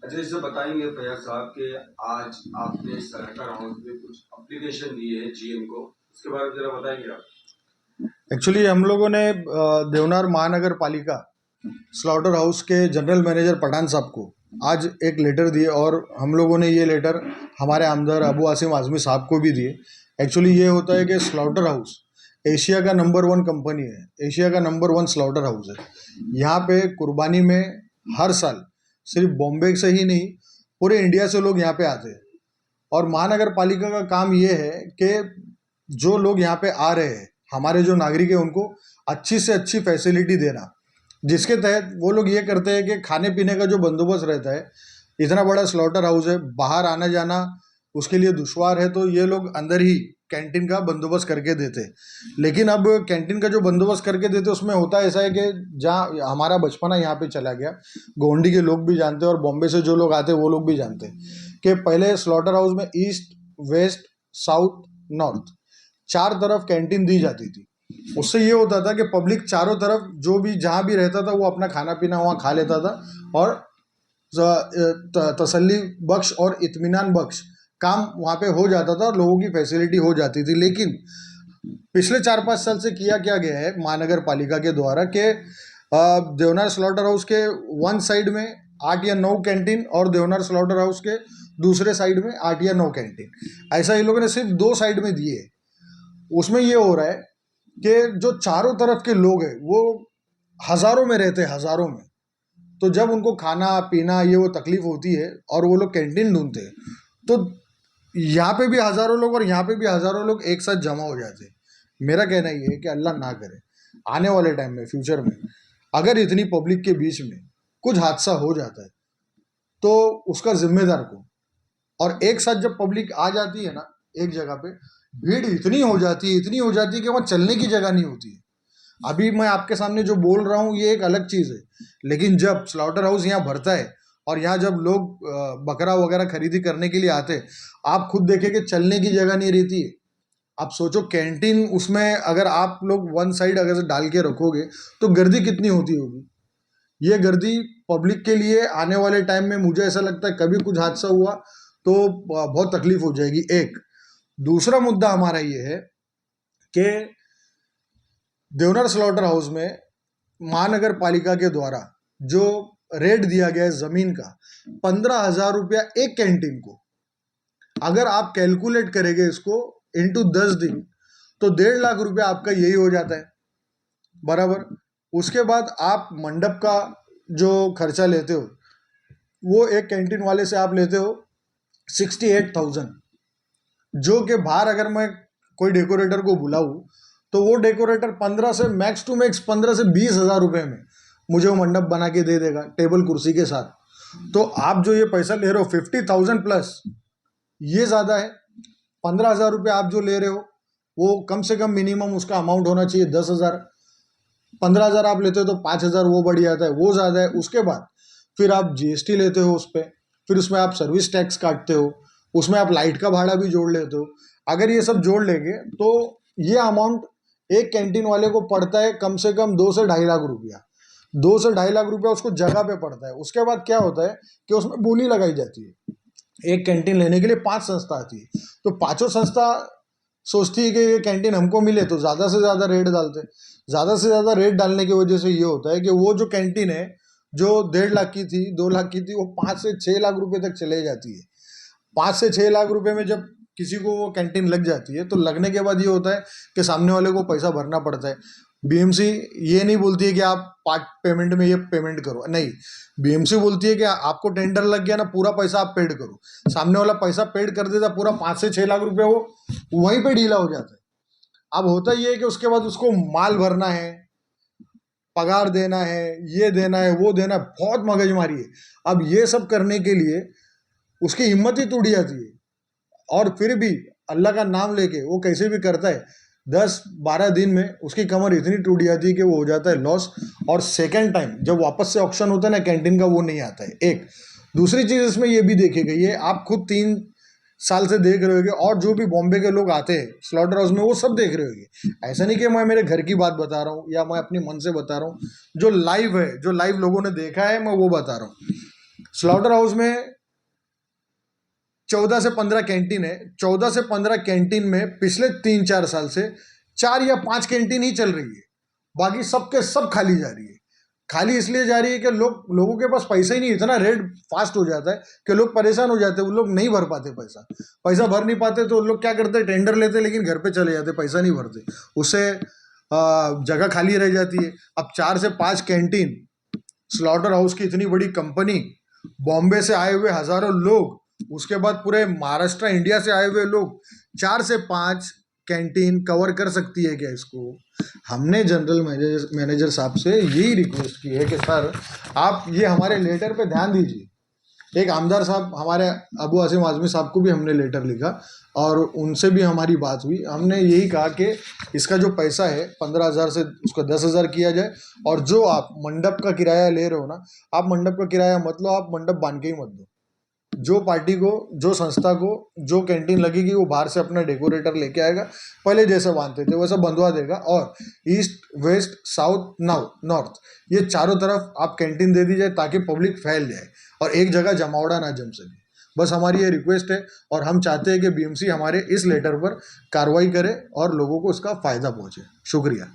अच्छा, इसे बताएंगे फैयाज साहब कि आज आपने स्लॉटर हाउस में कुछ एप्लीकेशन दी है जीएम को, उसके बारे में जरा बताएंगे आप। एक्चुअली हम लोगों ने देवनार महानगर पालिका स्लॉटर हाउस के जनरल मैनेजर पठान साहब को आज एक लेटर दिए और हम लोगों ने ये लेटर हमारे आमदार अबू आसिम आज़मी साहब को भी दिए। एक्चुअली ये होता है कि स्लॉटर हाउस एशिया का नंबर 1 कंपनी है, एशिया का नंबर 1 स्लॉटर हाउस है। यहाँ पे कुर्बानी में हर साल सिर्फ बॉम्बे से ही नहीं, पूरे इंडिया से लोग यहाँ पे आते हैं। और महानगर पालिका का काम ये है कि जो लोग यहाँ पे आ रहे हैं, हमारे जो नागरिक हैं, उनको अच्छी से अच्छी फैसिलिटी देना, जिसके तहत वो लोग ये करते हैं कि खाने पीने का जो बंदोबस्त रहता है, इतना बड़ा स्लॉटर हाउस है, बाहर आना जाना उसके लिए दुश्वार है, तो ये लोग अंदर ही कैंटीन का बंदोबस्त करके देते। लेकिन अब कैंटीन का जो बंदोबस्त करके देते उसमें होता ऐसा है कि जहाँ हमारा बचपना यहाँ पे चला गया, गोंडी के लोग भी जानते हैं और बॉम्बे से जो लोग आते हैं वो लोग भी जानते हैं कि पहले स्लॉटर हाउस में ईस्ट, वेस्ट, साउथ, नॉर्थ 4 तरफ कैंटीन दी जाती थी। उससे ये होता था कि पब्लिक चारों तरफ जो भी जहाँ भी रहता था वो अपना खाना पीना वहाँ खा लेता था और तसल्ली बख्श और इत्मीनान बख्श काम वहाँ पे हो जाता था और लोगों की फैसिलिटी हो जाती थी। लेकिन पिछले 4-5 साल से किया क्या गया है महानगर पालिका के द्वारा कि देवनार स्लॉटर हाउस के वन साइड में 8 या 9 कैंटीन और देवनार स्लॉटर हाउस के दूसरे साइड में 8 या 9 कैंटीन, ऐसा ये लोगों ने सिर्फ 2 साइड में दिए। उसमें ये हो रहा है कि जो चारों तरफ के लोग हैं वो हज़ारों में रहते हैं, हज़ारों में। तो जब उनको खाना पीना ये वो तकलीफ होती है और वो लोग कैंटीन ढूंढते हैं, तो यहाँ पे भी हज़ारों लोग और यहाँ पे भी हज़ारों लोग एक साथ जमा हो जाते हैं। मेरा कहना ये है कि अल्लाह ना करे आने वाले टाइम में, फ्यूचर में, अगर इतनी पब्लिक के बीच में कुछ हादसा हो जाता है तो उसका जिम्मेदार कौन? और एक साथ जब पब्लिक आ जाती है ना एक जगह पे, भीड़ इतनी हो जाती है, इतनी हो जाती है कि वहाँ चलने की जगह नहीं होती है। अभी मैं आपके सामने जो बोल रहा हूँ ये एक अलग चीज़ है, लेकिन जब स्लॉटर हाउस यहाँ भरता है और यहाँ जब लोग बकरा वगैरह खरीदी करने के लिए आते हैं, आप खुद देखें कि चलने की जगह नहीं रहती है। आप सोचो कैंटीन उसमें अगर आप लोग वन साइड अगर से डाल के रखोगे तो गर्दी कितनी होती होगी। ये गर्दी पब्लिक के लिए आने वाले टाइम में मुझे ऐसा लगता है कभी कुछ हादसा हुआ तो बहुत तकलीफ हो जाएगी। एक दूसरा मुद्दा हमारा ये है कि देवनार स्लॉटर हाउस में महानगर पालिका के द्वारा जो रेट दिया गया है जमीन का 15,000 रुपया एक कैंटीन को, अगर आप कैलकुलेट करेंगे इसको इंटू 10 दिन तो 1.5 लाख रुपया आपका यही हो जाता है बराबर। उसके बाद आप मंडप का जो खर्चा लेते हो वो एक कैंटीन वाले से आप लेते हो 68,000, जो कि बाहर अगर मैं कोई डेकोरेटर को बुलाऊं तो वो डेकोरेटर 15 से मैक्स टू मैक्स 15 से 20 हज़ार रुपये में मुझे वो मंडप बना के दे देगा टेबल कुर्सी के साथ। तो आप जो ये पैसा ले रहे हो 50,000 प्लस, ये ज़्यादा है। 15,000 रुपये आप जो ले रहे हो वो कम से कम मिनिमम उसका अमाउंट होना चाहिए 10,000। 15,000 आप लेते हो तो 5,000 वो बढ़ जाता है, वो ज़्यादा है। उसके बाद फिर आप जीएसटी लेते हो उस पर, फिर उसमें आप सर्विस टैक्स काटते हो, उसमें आप लाइट का भाड़ा भी जोड़ लेते हो। अगर ये सब जोड़ लेंगे तो ये अमाउंट एक कैंटीन वाले को पड़ता है कम से कम 2 से 2.5 लाख रुपया। 2 से 2.5 लाख रुपया उसको जगह पे पड़ता है। उसके बाद क्या होता है कि उसमें बोली लगाई जाती है। एक कैंटीन लेने के लिए 5 संस्था आती है, तो पांचों संस्था सोचती है कि ये कैंटीन हमको मिले तो ज़्यादा से ज़्यादा रेट डालते हैं। ज़्यादा से ज़्यादा रेट डालने की वजह से ये होता है कि वो जो कैंटीन है जो 1.5 लाख की थी, 2 लाख की थी, वो 5 से 6 लाख रुपए तक चले जाती है। 5 से 6 लाख रुपए में जब किसी को वो कैंटीन लग जाती है तो लगने के बाद ये होता है कि सामने वाले को पैसा भरना पड़ता है। बीएमसी ये नहीं बोलती है कि आप पार्ट पेमेंट में ये पेमेंट करो, नहीं, बीएमसी बोलती है कि आपको टेंडर लग गया ना, पूरा पैसा आप पेड करो। सामने वाला पैसा पेड कर देता, पूरा 5 से 6 लाख रुपए वो वहीं पे ढीला हो जाता है। अब होता ये है कि उसके बाद उसको माल भरना है, पगार देना है, ये देना है, वो देना है, बहुत मगजमारी है। अब ये सब करने के लिए उसकी हिम्मत ही टूट जाती है और फिर भी अल्लाह का नाम लेके वो कैसे भी करता है। 10-12 दिन में उसकी कमर इतनी टूट जाती है कि वो हो जाता है लॉस। और सेकेंड टाइम जब वापस से ऑप्शन होता है ना कैंटीन का, वो नहीं आता है। एक दूसरी चीज़ इसमें ये भी देखी गई है, आप खुद 3 साल से देख रहे होगे और जो भी बॉम्बे के लोग आते हैं स्लॉटर हाउस में वो सब देख रहे होगे। ऐसा नहीं कि मैं मेरे घर की बात बता रहा हूँ या मैं अपने मन से बता रहा हूँ, जो लाइव है, जो लाइव लोगों ने देखा है मैं वो बता रहा हूँ। स्लॉटर हाउस में 14 से 15 कैंटीन है। 14 से 15 कैंटीन में पिछले 3-4 साल से 4 या 5 कैंटीन ही चल रही है, बाकी सब के सब खाली जा रही है। खाली इसलिए जा रही है कि लोगों के पास पैसा ही नहीं, इतना रेट फास्ट हो जाता है कि लोग परेशान हो जाते हैं, वो लोग नहीं भर पाते पैसा भर नहीं पाते तो लोग क्या करते हैं, टेंडर लेते लेकिन घर पे चले जाते, पैसा नहीं भरते, उससे जगह खाली रह जाती है। अब 4 से 5 कैंटीन, स्लॉटर हाउस की इतनी बड़ी कंपनी, बॉम्बे से आए हुए हजारों लोग, उसके बाद पूरे महाराष्ट्र इंडिया से आए हुए लोग, 4 से 5 कैंटीन कवर कर सकती है क्या इसको? हमने जनरल मैनेजर साहब से यही रिक्वेस्ट की है कि सर आप ये हमारे लेटर पे ध्यान दीजिए। एक आमदार साहब, हमारे अबू आसिम आजमी साहब को भी हमने लेटर लिखा और उनसे भी हमारी बात हुई। हमने यही कहा कि इसका जो पैसा है 15,000 से उसको 10,000 किया जाए, और जो आप मंडप का किराया ले रहे हो ना, आप मंडप का किराया मत लो, आप मंडप बांध के ही मत दो। जो पार्टी को, जो संस्था को जो कैंटीन लगेगी वो बाहर से अपना डेकोरेटर लेके आएगा, पहले जैसे बांधते थे वैसा बंधवा देगा, और ईस्ट वेस्ट साउथ नॉर्थ ये चारों तरफ आप कैंटीन दे दीजिए ताकि पब्लिक फैल जाए और एक जगह जमावड़ा ना जम सके। बस हमारी ये रिक्वेस्ट है और हम चाहते हैं कि बीएमसी हमारे इस लेटर पर कार्रवाई करे और लोगों को इसका फ़ायदा पहुँचे। शुक्रिया।